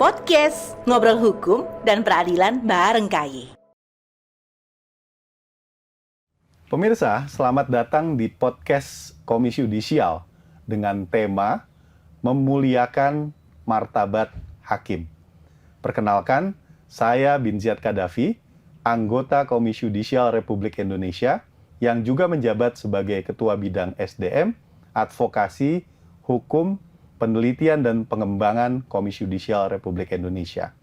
Podcast Ngobrol Hukum dan Peradilan bareng KAY. Pemirsa, selamat datang di podcast Komisi Yudisial dengan tema Memuliakan Martabat Hakim. Perkenalkan, saya Bin Ziyad Qaddafi, anggota Komisi Yudisial Republik Indonesia yang juga menjabat sebagai Ketua Bidang SDM, Advokasi, Hukum, Penelitian dan Pengembangan Komisi Yudisial Republik Indonesia.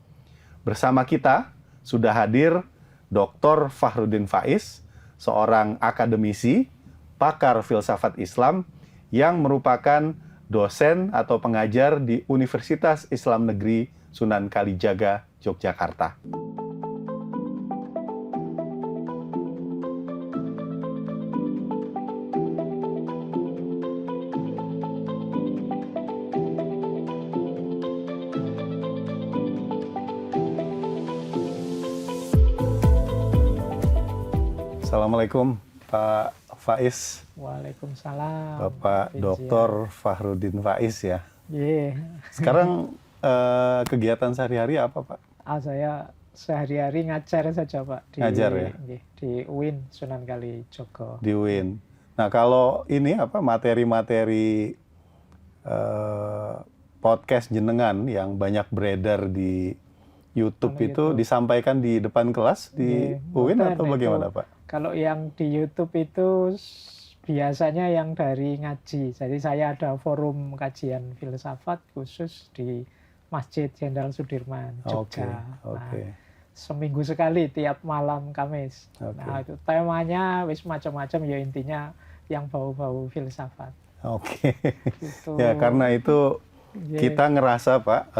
Bersama kita sudah hadir Dr. Fahrudin Faiz, seorang akademisi, pakar filsafat Islam yang merupakan dosen atau pengajar di Universitas Islam Negeri Sunan Kalijaga, Yogyakarta. Assalamualaikum Pak Faiz. Waalaikumsalam. Bapak Dr. Fahrudin Faiz ya. Iya. Sekarang kegiatan sehari-hari apa Pak? Saya sehari-hari ngajar saja Pak. Ngajar ya? Di UIN Sunan Kalijaga. Di UIN. Nah kalau ini apa materi-materi podcast jenengan yang banyak beredar di YouTube itu disampaikan di depan kelas di UIN atau bagaimana Pak? Kalau yang di YouTube itu biasanya yang dari ngaji. Jadi saya ada forum kajian filsafat khusus di Masjid Jenderal Sudirman, Jogja. Nah, seminggu sekali tiap malam Kamis. Nah itu temanya wis macam-macam ya, intinya yang bau-bau filsafat. Gitu. Ya karena itu kita ngerasa Pak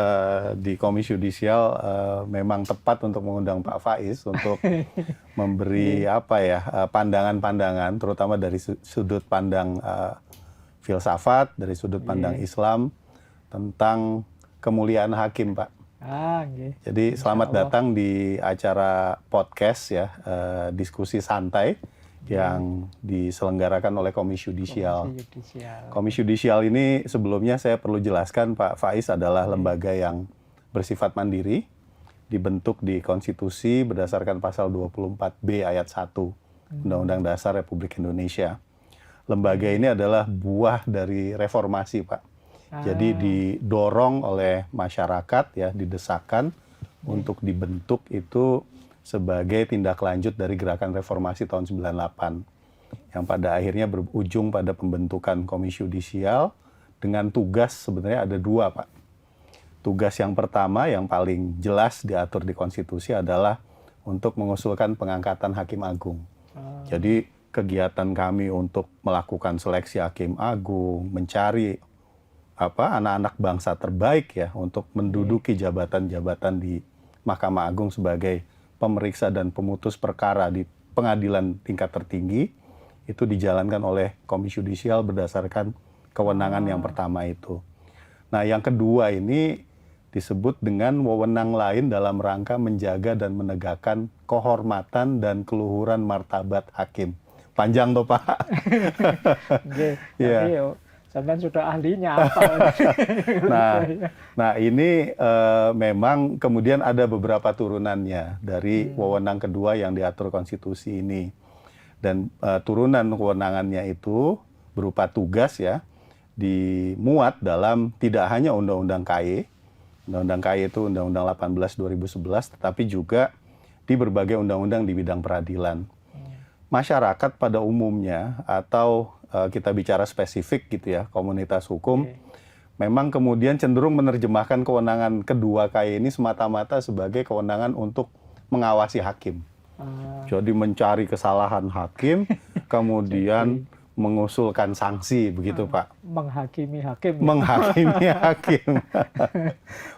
di Komisi Yudisial memang tepat untuk mengundang Pak Faiz untuk memberi pandangan-pandangan terutama dari sudut pandang filsafat, dari sudut pandang Islam tentang kemuliaan hakim Pak. Jadi selamat datang di acara podcast ya, diskusi santai yang diselenggarakan oleh Komisi Yudisial. Komisi Yudisial ini sebelumnya saya perlu jelaskan Pak Faiz adalah lembaga yang bersifat mandiri, dibentuk di konstitusi berdasarkan pasal 24B ayat 1 Undang-Undang Dasar Republik Indonesia. Lembaga ini adalah buah dari reformasi Pak. Jadi didorong oleh masyarakat ya, didesakan untuk dibentuk itu sebagai tindak lanjut dari gerakan reformasi tahun 98 yang pada akhirnya berujung pada pembentukan Komisi Yudisial dengan tugas sebenarnya ada dua Pak. Tugas yang pertama yang paling jelas diatur di konstitusi adalah untuk mengusulkan pengangkatan Hakim Agung. Jadi kegiatan kami untuk melakukan seleksi Hakim Agung, mencari anak-anak bangsa terbaik ya untuk menduduki jabatan-jabatan di Mahkamah Agung sebagai pemeriksa dan pemutus perkara di pengadilan tingkat tertinggi itu dijalankan oleh Komisi Yudisial berdasarkan kewenangan yang pertama itu. Nah, yang kedua ini disebut dengan wewenang lain dalam rangka menjaga dan menegakkan kehormatan dan keluhuran martabat hakim. Panjang toh Pak. Iya. Sampai sudah ahlinya apa? Nah ini memang kemudian ada beberapa turunannya dari wewenang kedua yang diatur konstitusi ini. Dan turunan kewenangannya itu berupa tugas ya, dimuat dalam tidak hanya Undang-Undang KAY. Undang-Undang KAY itu Undang-Undang 18 2011, tetapi juga di berbagai undang-undang di bidang peradilan. Masyarakat pada umumnya atau kita bicara spesifik gitu ya, komunitas hukum, memang kemudian cenderung menerjemahkan kewenangan kedua KAY ini semata-mata sebagai kewenangan untuk mengawasi hakim. Jadi mencari kesalahan hakim, kemudian mengusulkan sanksi, begitu Pak. Menghakimi hakim. Menghakimi hakim.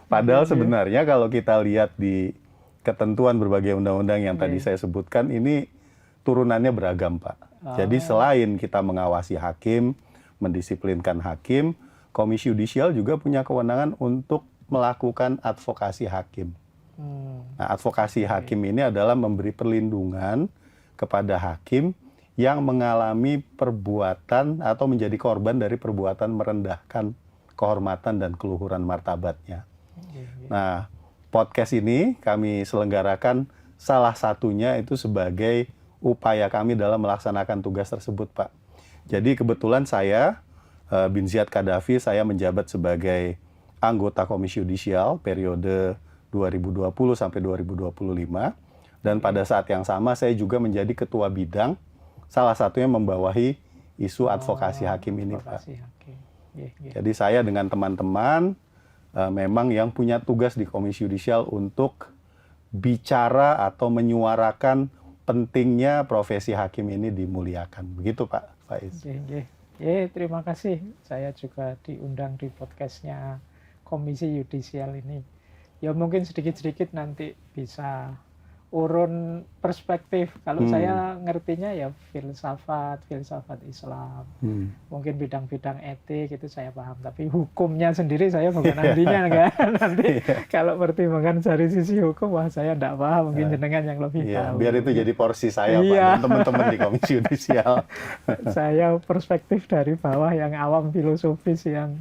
Padahal sebenarnya kalau kita lihat di ketentuan berbagai undang-undang yang tadi saya sebutkan, ini turunannya beragam Pak. Jadi selain kita mengawasi hakim, mendisiplinkan hakim, Komisi Yudisial juga punya kewenangan untuk melakukan advokasi hakim. Nah, advokasi hakim ini adalah memberi perlindungan kepada hakim yang mengalami perbuatan atau menjadi korban dari perbuatan merendahkan kehormatan dan keluhuran martabatnya. Nah, podcast ini kami selenggarakan salah satunya itu sebagai upaya kami dalam melaksanakan tugas tersebut, Pak. Jadi kebetulan saya, Bin Ziyad Qaddafi, saya menjabat sebagai anggota Komisi Yudisial periode 2020 sampai 2025. Dan pada saat yang sama saya juga menjadi ketua bidang, salah satunya membawahi isu advokasi hakim ini, Pak. Hakim. Jadi saya dengan teman-teman memang yang punya tugas di Komisi Yudisial untuk bicara atau menyuarakan pentingnya profesi hakim ini dimuliakan. Begitu Pak Faiz. Terima kasih. Saya juga diundang di podcastnya Komisi Yudisial ini. Ya mungkin sedikit-sedikit nanti bisa urun perspektif. Kalau saya ngertinya ya filsafat Islam. Mungkin bidang-bidang etik itu saya paham. Tapi hukumnya sendiri saya bukan ahlinya kan. Nanti kalau pertimbangan dari sisi hukum, wah saya tidak paham. Mungkin jenengan yang lebih tahu. Biar itu jadi porsi saya Pak, dan teman-teman di Komisi Yudisial. Saya perspektif dari bawah yang awam filosofis yang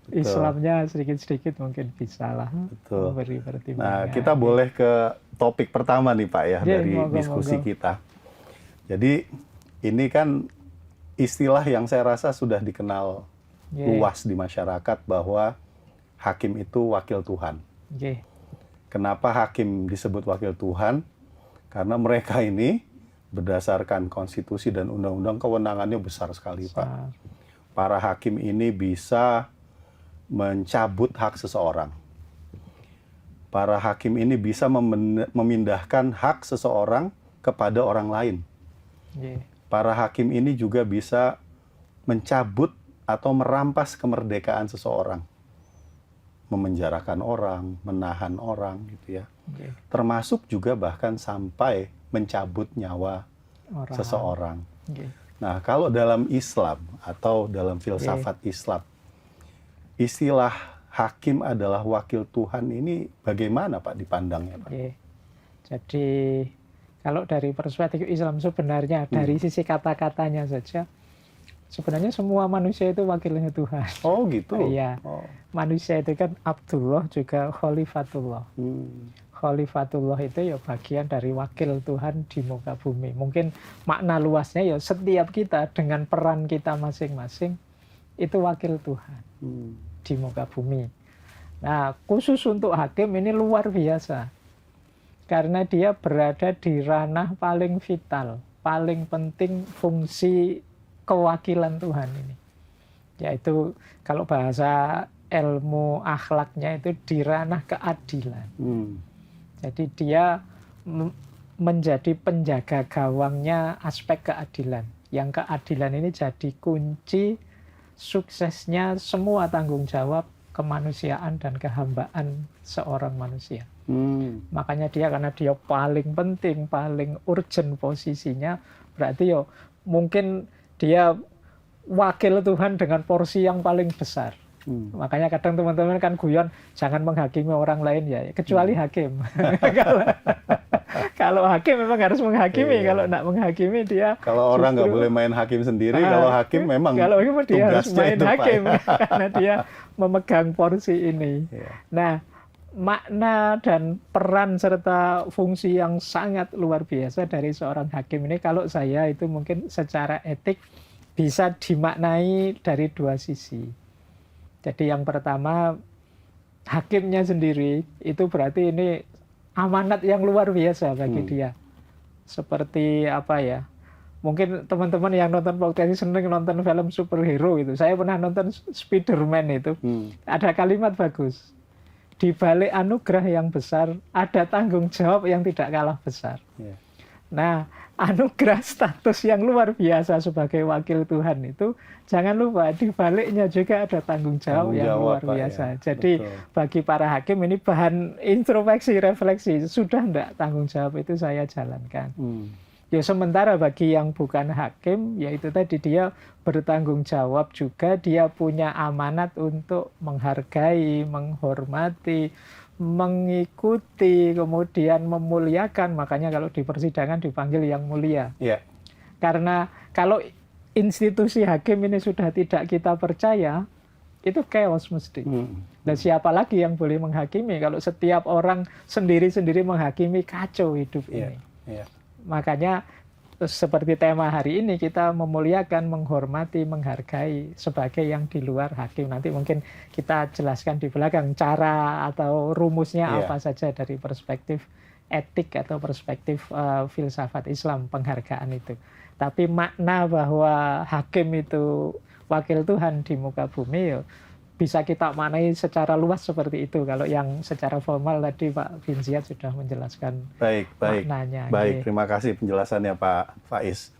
Islamnya sedikit-sedikit mungkin bisa lah memberi pertimbangan. Nah, kita boleh ke topik pertama nih Pak ya, dari diskusi kita. Jadi ini kan istilah yang saya rasa sudah dikenal luas di masyarakat bahwa hakim itu wakil Tuhan. Kenapa hakim disebut wakil Tuhan? Karena mereka ini berdasarkan konstitusi dan undang-undang kewenangannya besar sekali Pak. Para hakim ini bisa mencabut hak seseorang. Para hakim ini bisa memindahkan hak seseorang kepada orang lain. Para hakim ini juga bisa mencabut atau merampas kemerdekaan seseorang. Memenjarakan orang, menahan orang gitu ya. Termasuk juga bahkan sampai mencabut nyawa seseorang. Nah, kalau dalam Islam atau dalam filsafat Islam, istilah hakim adalah wakil Tuhan ini bagaimana Pak dipandangnya Pak? Jadi kalau dari perspektif Islam sebenarnya dari sisi kata-katanya saja, sebenarnya semua manusia itu wakilnya Tuhan. Oh gitu? Iya. Manusia itu kan Abdullah juga Khalifatullah. Khalifatullah itu ya bagian dari wakil Tuhan di muka bumi. Mungkin makna luasnya ya setiap kita dengan peran kita masing-masing itu wakil Tuhan di muka bumi. Nah, khusus untuk hakim ini luar biasa. Karena dia berada di ranah paling vital, paling penting fungsi kewakilan Tuhan ini. Yaitu kalau bahasa ilmu akhlaknya itu di ranah keadilan. Jadi dia menjadi penjaga gawangnya aspek keadilan. Yang keadilan ini jadi kunci suksesnya semua tanggung jawab kemanusiaan dan kehambaan seorang manusia. Makanya dia karena dia paling penting, paling urgent posisinya, berarti ya mungkin dia wakil Tuhan dengan porsi yang paling besar. Makanya kadang teman-teman kan guyon jangan menghakimi orang lain ya, kecuali hakim. Kalau hakim memang harus menghakimi, kalau tidak menghakimi dia. Kalau orang nggak boleh main hakim sendiri, kalau hakim memang kalau hakim dia harus main hakim karena dia memegang porsi ini. Nah, makna dan peran serta fungsi yang sangat luar biasa dari seorang hakim ini, kalau saya itu mungkin secara etik bisa dimaknai dari dua sisi. Jadi yang pertama, hakimnya sendiri itu berarti ini amanat yang luar biasa bagi dia. Seperti apa ya? Mungkin teman-teman yang nonton podcast ini seneng nonton film superhero itu. Saya pernah nonton Spider-Man itu. Ada kalimat bagus. Di balik anugerah yang besar ada tanggung jawab yang tidak kalah besar. Nah, anugerah status yang luar biasa sebagai wakil Tuhan itu, jangan lupa di baliknya juga ada tanggung jawab yang luar biasa. Jadi bagi para hakim ini bahan introspeksi, refleksi, sudah enggak tanggung jawab itu saya jalankan. Ya sementara bagi yang bukan hakim, yaitu tadi dia bertanggung jawab juga, dia punya amanat untuk menghargai, menghormati, mengikuti, kemudian memuliakan. Makanya kalau di persidangan dipanggil yang mulia. Karena kalau institusi hakim ini sudah tidak kita percaya, itu chaos mesti. Dan siapa lagi yang boleh menghakimi kalau setiap orang sendiri-sendiri menghakimi, kacau hidup ini. Makanya seperti tema hari ini, kita memuliakan, menghormati, menghargai sebagai yang di luar hakim. Nanti mungkin kita jelaskan di belakang cara atau rumusnya apa saja dari perspektif etik atau perspektif filsafat Islam, penghargaan itu. Tapi makna bahwa hakim itu wakil Tuhan di muka bumi, ya bisa kita maknai secara luas seperti itu. Kalau yang secara formal tadi Pak bin Ziyad sudah menjelaskan maknanya. Baik, terima kasih penjelasannya Pak Faiz.